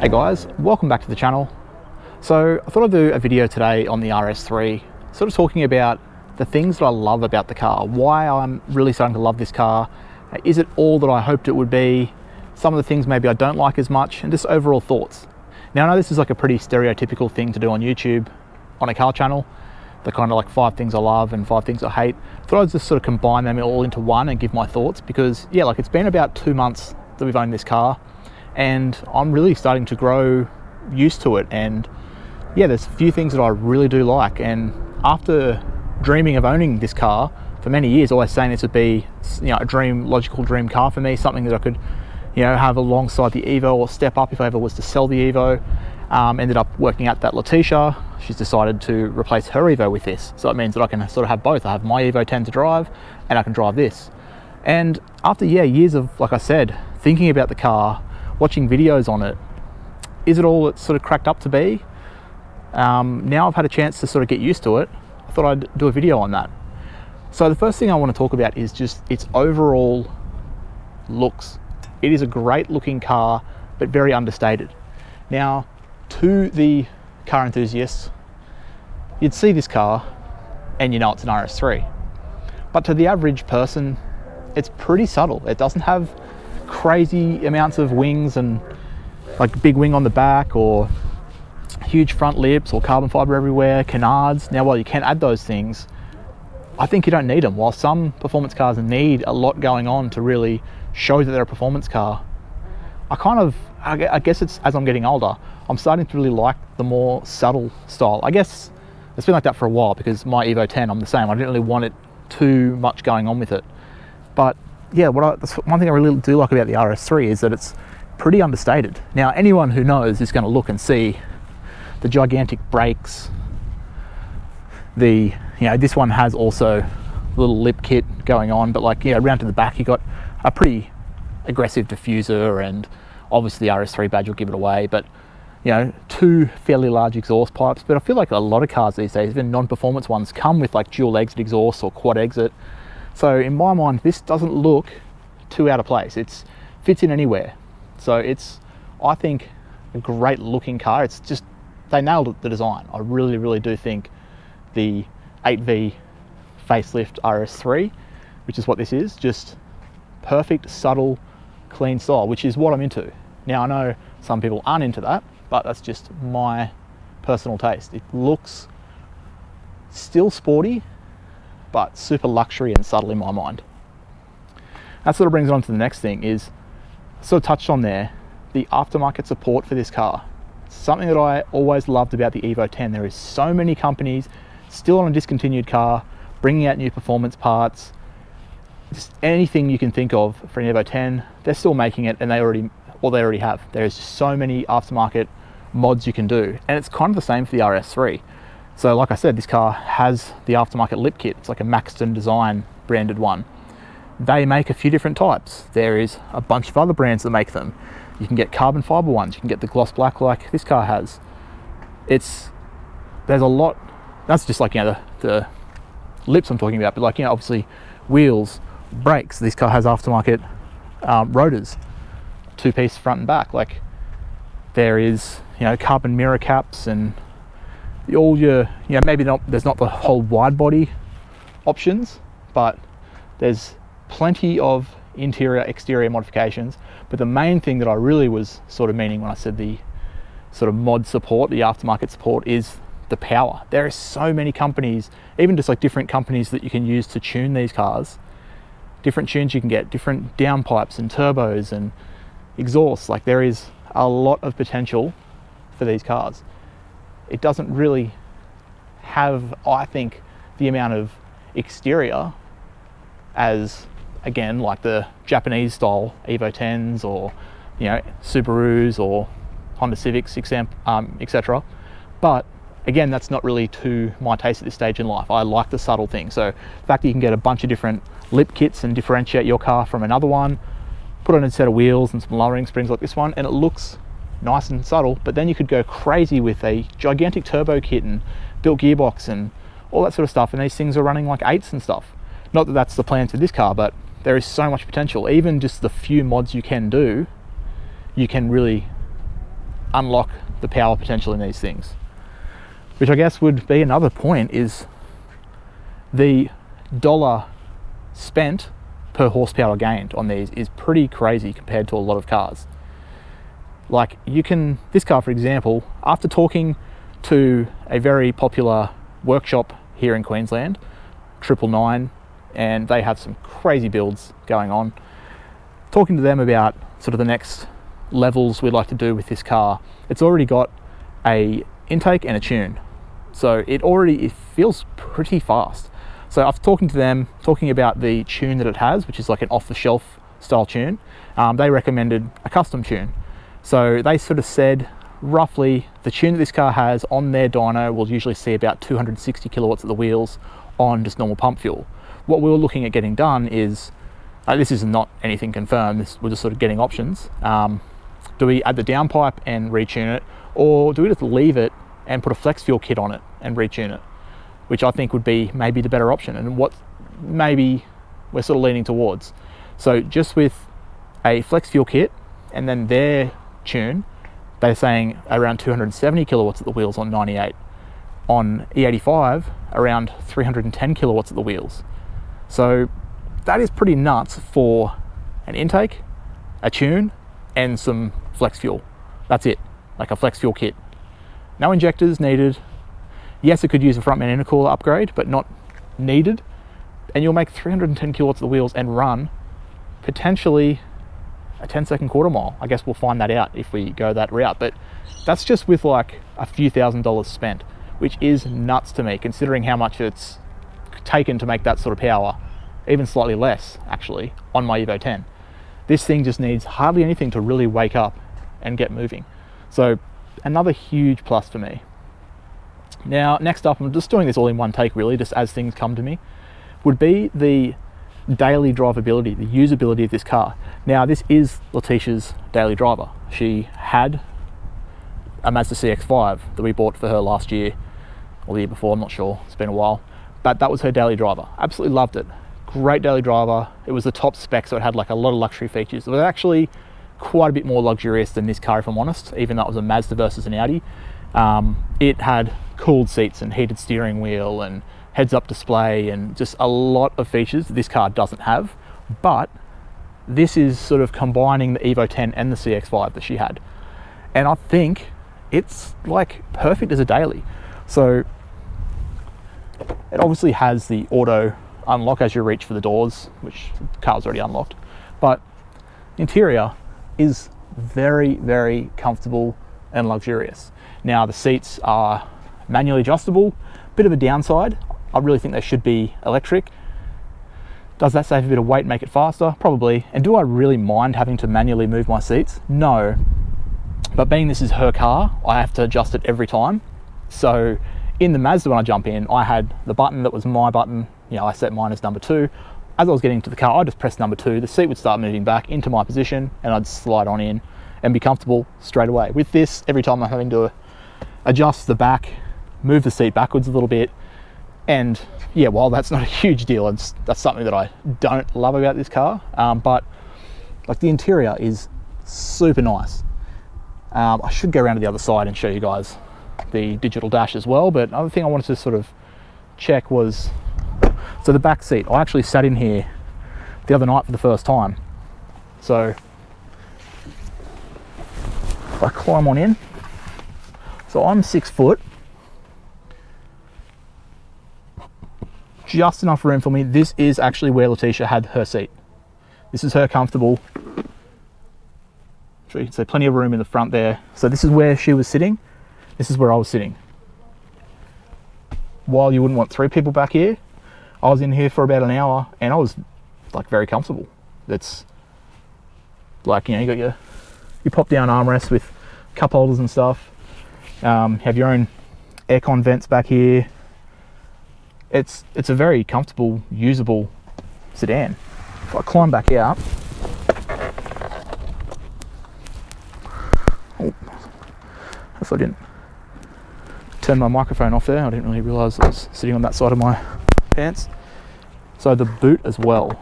Hey guys, welcome back to the channel. So I thought I'd do a video today on the RS3, sort of talking about the things that I love about the car, why I'm really starting to love this car. Is it all that I hoped it would be? Some of the things maybe I don't like as much, and just overall thoughts. Now I know this is like a pretty stereotypical thing to do on YouTube, on a car channel, the kind of like 5 things I love and 5 things I hate. I thought I'd just sort of combine them all into one and give my thoughts, because yeah, like it's been about 2 months that we've owned this car, and I'm really starting to grow used to it. And yeah, there's a few things that I really do like, and after dreaming of owning this car for many years, always saying this would be, you know, a logical dream car for me, something that I could, you know, have alongside the Evo or step up if I ever was to sell the Evo. Ended up working out that Letitia, she's decided to replace her Evo with this, so it means that I can sort of have both. I have my Evo 10 to drive and I can drive this. And after years of, like I said, thinking about the car, watching videos on it, is it all it's sort of cracked up to be? Now I've had a chance to sort of get used to it, I thought I'd do a video on that. So the first thing I want to talk about is just its overall looks. It is a great looking car, but very understated. Now, to the car enthusiasts, you'd see this car and you know it's an RS3. But to the average person, it's pretty subtle. It doesn't have crazy amounts of wings and like big wing on the back or huge front lips or carbon fiber everywhere, canards. Now, while you can add those things, I think you don't need them. While some performance cars need a lot going on to really show that they're a performance car, I guess it's, as I'm getting older, I'm starting to really like the more subtle style. I guess it's been like that for a while, because my Evo 10, I'm the same. I didn't really want it too much going on with it. But yeah, that's one thing I really do like about the RS3 is that it's pretty understated. Now, anyone who knows is going to look and see the gigantic brakes. This one has also a little lip kit going on, but like, yeah, around to the back, you got a pretty aggressive diffuser, and obviously the RS3 badge will give it away, but you know, 2 fairly large exhaust pipes. But I feel like a lot of cars these days, even non-performance ones, come with like dual exit exhaust or quad exit. So in my mind, this doesn't look too out of place. It fits in anywhere. So it's, I think, a great looking car. It's just, they nailed the design. I really do think the 8V facelift RS3, which is what this is, just perfect, subtle, clean style, which is what I'm into. Now, I know some people aren't into that, but that's just my personal taste. It looks still sporty, but super luxury and subtle in my mind. That sort of brings it on to the next thing, is sort of touched on there, the aftermarket support for this car. Something that I always loved about the Evo 10. There is so many companies still on a discontinued car, bringing out new performance parts, just anything you can think of for an Evo 10, they're still making it, and they already have. There's just so many aftermarket mods you can do, and it's kind of the same for the RS3. So like I said, this car has the aftermarket lip kit. It's like a Maxton Design branded one. They make a few different types. There is a bunch of other brands that make them. You can get carbon fiber ones, you can get the gloss black like this car has. There's a lot. That's just like, you know, the lips I'm talking about, but like, you know, obviously wheels, brakes. This car has aftermarket rotors, 2-piece front and back. Like, there is, you know, carbon mirror caps and all your, you know, maybe there's not the whole wide body options, but there's plenty of interior exterior modifications. But the main thing that I really was sort of meaning when I said the sort of mod support, the aftermarket support, is the power. There are so many companies, even just like different companies that you can use to tune these cars. Different tunes you can get, different downpipes and turbos and exhausts. Like, there is a lot of potential for these cars. It doesn't really have, I think, the amount of exterior as, again, like the Japanese style Evo 10s or, you know, Subarus or Honda Civics, etc. But again, that's not really to my taste at this stage in life. I like the subtle thing. So the fact that you can get a bunch of different lip kits and differentiate your car from another one, put on a set of wheels and some lowering springs like this one, and it looks nice and subtle. But then you could go crazy with a gigantic turbo kit and built gearbox and all that sort of stuff, and these things are running like 8s and stuff. Not that that's the plan for this car, but there is so much potential. Even just the few mods you can do, you can really unlock the power potential in these things. Which I guess would be another point, is the dollar spent per horsepower gained on these is pretty crazy compared to a lot of cars. Like, this car for example, after talking to a very popular workshop here in Queensland, 999, and they have some crazy builds going on, talking to them about sort of the next levels we'd like to do with this car, it's already got a intake and a tune. So it feels pretty fast. So after talking to them, talking about the tune that it has, which is like an off-the-shelf style tune, they recommended a custom tune. So they sort of said roughly the tune that this car has on their dyno will usually see about 260 kilowatts at the wheels on just normal pump fuel. What we were looking at getting done is, this is not anything confirmed, we're just sort of getting options. Do we add the downpipe and retune it, or do we just leave it and put a flex fuel kit on it and retune it, which I think would be maybe the better option, and what maybe we're sort of leaning towards. So just with a flex fuel kit and then their tune, they're saying around 270 kilowatts at the wheels on 98. On E85, around 310 kilowatts at the wheels. So that is pretty nuts for an intake, a tune, and some flex fuel. That's it, like a flex fuel kit. No injectors needed. Yes, it could use a front man intercooler upgrade, but not needed. And you'll make 310 kilowatts at the wheels and run potentially a 10-second quarter mile. I guess we'll find that out if we go that route, but that's just with like a few $1,000s spent, which is nuts to me considering how much it's taken to make that sort of power, even slightly less actually on my Evo 10. This thing just needs hardly anything to really wake up and get moving. So another huge plus for me. Now, next up, I'm just doing this all in one take really, just as things come to me, would be the daily drivability, the usability of this car. Now, this is Letitia's daily driver. She had a Mazda CX-5 that we bought for her last year, or the year before, I'm not sure, it's been a while, but that was her daily driver. Absolutely loved it. Great daily driver. It was the top spec, so it had like a lot of luxury features. It was actually quite a bit more luxurious than this car, if I'm honest, even though it was a Mazda versus an Audi. It had cooled seats and heated steering wheel and heads-up display and just a lot of features that this car doesn't have, but this is sort of combining the Evo 10 and the CX-5 that she had. And I think it's like perfect as a daily. So it obviously has the auto unlock as you reach for the doors, which the car's already unlocked, but interior is very, very comfortable and luxurious. Now the seats are manually adjustable, bit of a downside. I really think they should be electric. Does that save a bit of weight and make it faster? Probably. And do I really mind having to manually move my seats? No. But being this is her car, I have to adjust it every time. So in the Mazda when I jump in, I had the button that was my button. You know, I set mine as number 2. As I was getting to the car, I just pressed number 2. The seat would start moving back into my position and I'd slide on in and be comfortable straight away. With this, every time I'm having to adjust the back, move the seat backwards a little bit, and yeah, while that's not a huge deal, that's something that I don't love about this car, but like the interior is super nice. I should go around to the other side and show you guys the digital dash as well, but another thing I wanted to sort of check was, so the back seat, I actually sat in here the other night for the first time. So if I climb on in, so I'm 6 foot, just enough room for me. This is actually where Letitia had her seat. This is her comfortable. So you can see plenty of room in the front there. So this is where she was sitting. This is where I was sitting. While you wouldn't want 3 people back here, I was in here for about an hour and I was like very comfortable. That's like, you know, you got your pop down armrest with cup holders and stuff. Have your own aircon vents back here. It's a very comfortable, usable sedan. If I climb back out, oh, if I didn't turn my microphone off there, I didn't really realise I was sitting on that side of my pants. So the boot as well,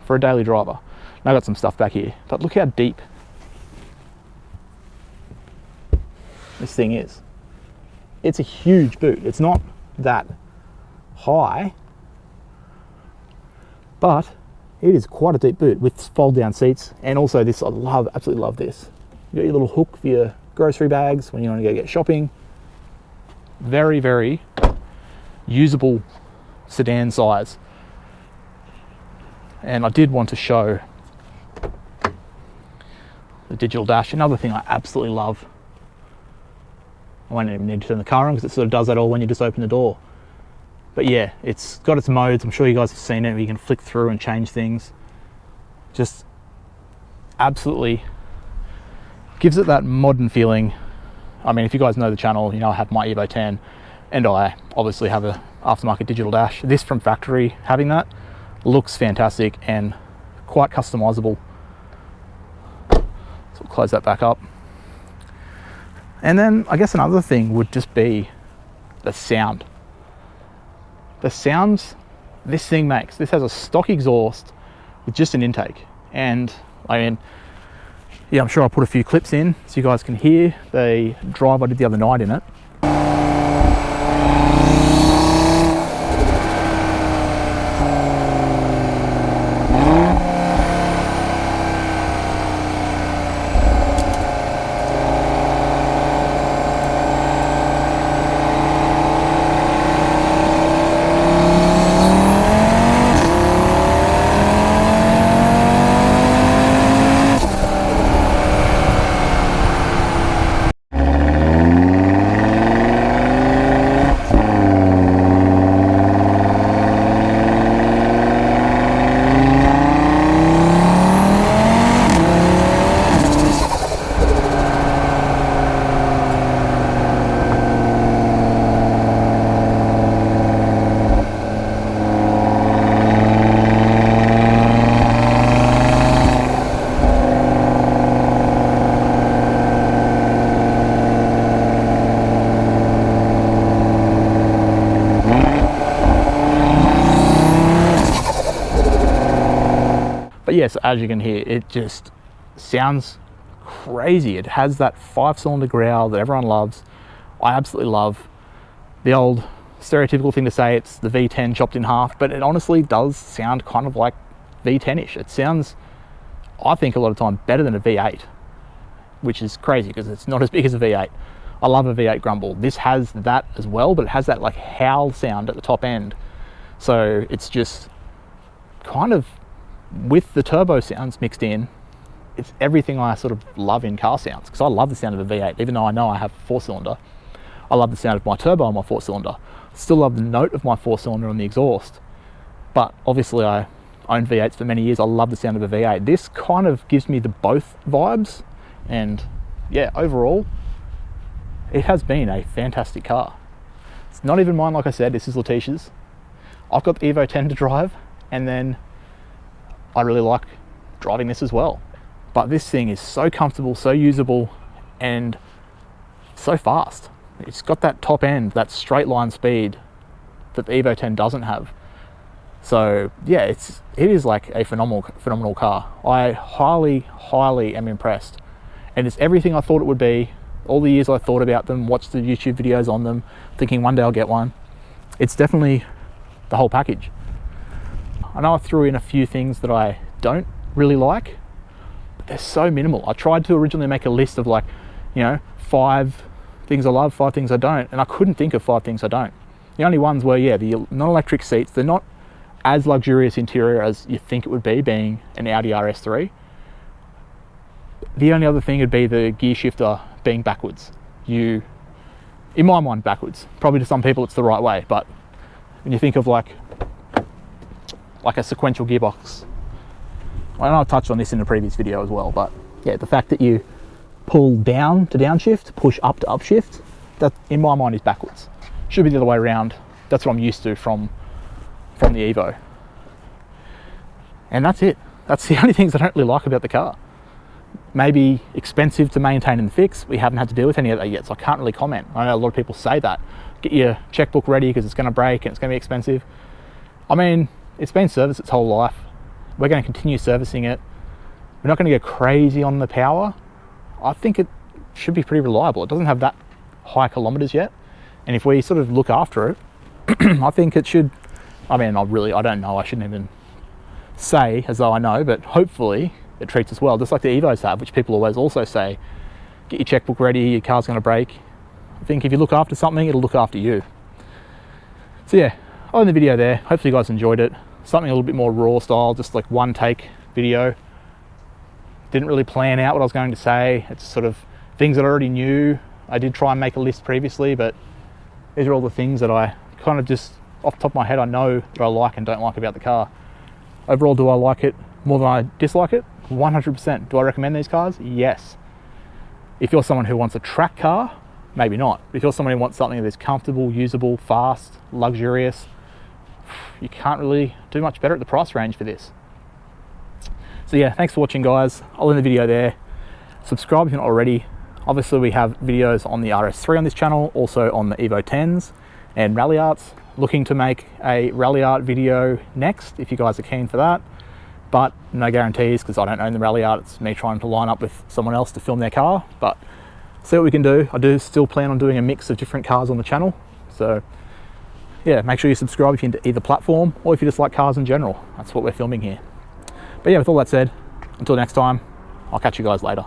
for a daily driver. Now I've got some stuff back here, but look how deep this thing is. It's a huge boot. It's not that high, but it is quite a deep boot with fold down seats. And also this, I love, absolutely love this. You got your little hook for your grocery bags when you want to go get shopping. Very, very usable sedan size. And I did want to show the digital dash. Another thing I absolutely love. I won't even need to turn the car on because it sort of does that all when you just open the door. But yeah, it's got its modes. I'm sure you guys have seen it, where you can flick through and change things. Just absolutely gives it that modern feeling. I mean, if you guys know the channel, you know I have my Evo 10 and I obviously have a aftermarket digital dash. This from factory, having that, looks fantastic and quite customizable. So we'll close that back up. And then I guess another thing would just be the sound. The sounds this thing makes. This has a stock exhaust with just an intake. And I mean, yeah, I'm sure I'll put a few clips in so you guys can hear the drive I did the other night in it. But yes, as you can hear, it just sounds crazy. It has that 5-cylinder growl that everyone loves. I absolutely love. The old stereotypical thing to say, it's the V10 chopped in half, but it honestly does sound kind of like V10-ish. It sounds, I think, a lot of time better than a V8, which is crazy because it's not as big as a V8. I love a V8 grumble. This has that as well, but it has that like howl sound at the top end. So it's just kind of, with the turbo sounds mixed in, it's everything I sort of love in car sounds, because I love the sound of a V8. Even though I know I have 4-cylinder, I love the sound of my turbo on my 4-cylinder. Still love the note of my 4-cylinder on the exhaust. But obviously I owned V8s for many years. I love the sound of a V8. This kind of gives me the both vibes, and yeah, overall it has been a fantastic car. It's not even mine, like I said, this is Letitia's. I've got the Evo 10 to drive, and then I really like driving this as well. But this thing is so comfortable, so usable, and so fast. It's got that top end, that straight line speed that the Evo 10 doesn't have. So yeah, it is like a phenomenal car. I highly am impressed. And it's everything I thought it would be. All the years I thought about them, watched the YouTube videos on them, thinking one day I'll get one. It's definitely the whole package. I know I threw in a few things that I don't really like, but they're so minimal. I tried to originally make a list of, like, you know, 5 things I love, 5 things I don't, and I couldn't think of 5 things I don't. The only ones were, yeah, the non-electric seats. They're not as luxurious interior as you think it would be, being an Audi RS3. The only other thing would be the gear shifter being backwards. In my mind, backwards. Probably to some people it's the right way, but when you think of like a sequential gearbox, I know I've touched on this in a previous video as well, but yeah, the fact that you pull down to downshift, push up to upshift, that in my mind is backwards. Should be the other way around. That's what I'm used to from the Evo. And that's it. That's the only things I don't really like about the car. Maybe expensive to maintain and fix. We haven't had to deal with any of that yet, so I can't really comment. I know a lot of people say that. Get your checkbook ready because it's going to break and it's going to be expensive. I mean, it's been serviced its whole life. We're going to continue servicing it. We're not going to go crazy on the power. I think it should be pretty reliable. It doesn't have that high kilometers yet. And if we sort of look after it, I think it should, I mean, I don't know, I shouldn't even say as though I know, but hopefully it treats us well, just like the Evos have, which people always also say, get your checkbook ready, your car's gonna break. I think if you look after something, it'll look after you. So yeah, I'll end the video there. Hopefully you guys enjoyed it. Something a little bit more raw style, just like one take video. Didn't really plan out what I was going to say. It's sort of things that I already knew. I did try and make a list previously, but these are all the things that I kind of just off the top of my head, I know that I like and don't like about the car. Overall, do I like it more than I dislike it? 100%. Do I recommend these cars? Yes. If you're someone who wants a track car, maybe not. If you're someone who wants something that is comfortable, usable, fast, luxurious, you can't really do much better at the price range for this. So yeah, thanks for watching, guys. I'll end the video there. Subscribe if you're not already. Obviously, we have videos on the RS3 on this channel, also on the Evo 10s and Rally Arts. Looking to make a Rally Art video next, if you guys are keen for that. But no guarantees, because I don't own the Rally Art. It's me trying to line up with someone else to film their car. But see what we can do. I do still plan on doing a mix of different cars on the channel. So yeah, make sure you subscribe if you're into either platform, or if you just like cars in general. That's what we're filming here. But yeah, with all that said, until next time, I'll catch you guys later.